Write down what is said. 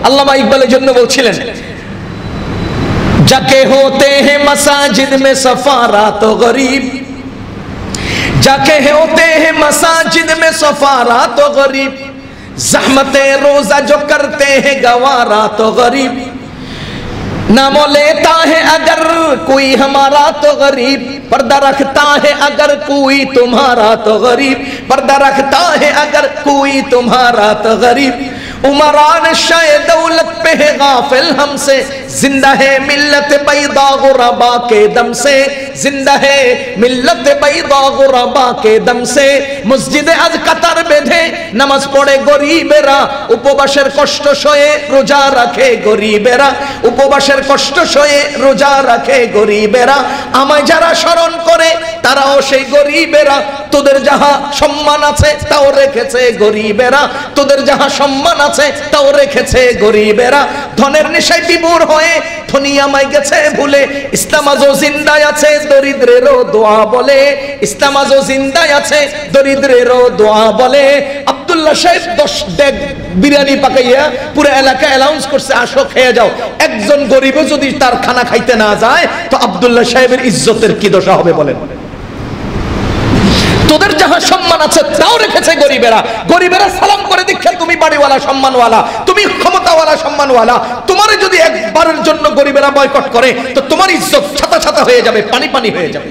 আল্লামা ইকবালের জন্য বলছিলেন, जाके होते हैं मसाजिद में सफारात गरीब, जाके होते हैं मसाजिद में सफारात गरीब, ज़हमते रोजा जो करते हैं गवारा तो गरीब, नाम लेता है अगर कोई हमारा तो गरीब, पर्दा रखता है अगर कोई तुम्हारा तो गरीब, पर्दा रखता है अगर कोई तुम्हारा तो गरीब, उमरान शाय दौलत पे है गाफिल हमसे, जिंदा है मिल्लत बैदा गुरबा के दम से, जिंदा है मिल्लत बैदा गुरबा के दम से, मस्जिद आज कतार बेधे नमाज पढ़े गरीबेरा, उपवासेर कष्ट सहे रोजा रखे गरीबेरा, उपवासेर कष्ट सहे रोजा रखे गरीबेरा, आमाय जारा स्मरण करे ताराओ सेई गरीबेरा, তোদের যাহা সম্মান আছে তাও রেখেছে গরিবেরা, তোদের যাহা সম্মান আছে তাও রেখেছে গরিবেরা, ধনের নেশায় বিমূঢ় হয়ে ধনী আমায় গেছে ভুলে, ইসলাম আজও জিন্দায় আছে দরিদ্রেরও দোয়া বলে, ইসলাম আজও জিন্দায় আছে দরিদ্রেরও দোয়া বলে। আব্দুল্লাহ সাহেব 10 ডেক বিরিয়ানি পাকাইয়া পুরো এলাকা অ্যানাউন্স করছে আসো খেয়ে যাও, একজন গরিবও যদি তার খানা খাইতে না যায় তো আব্দুল্লাহ সাহেবের ইজ্জতের কি দশা হবে বলেন? তোদের যাহা সম্মান আছে তাও রেখেছে গরিবেরা, গরিবেরা সালাম করে দেখে তুমি বাড়িওয়ালা সম্মানওয়ালা, তুমি ক্ষমতাওয়ালা সম্মানওয়ালা, তোমারে যদি একবারের জন্য গরিবেরা বয়কট করে তো তোমার ইজ্জত ছাতা ছাতা হয়ে যাবে, পানি পানি হয়ে যাবে।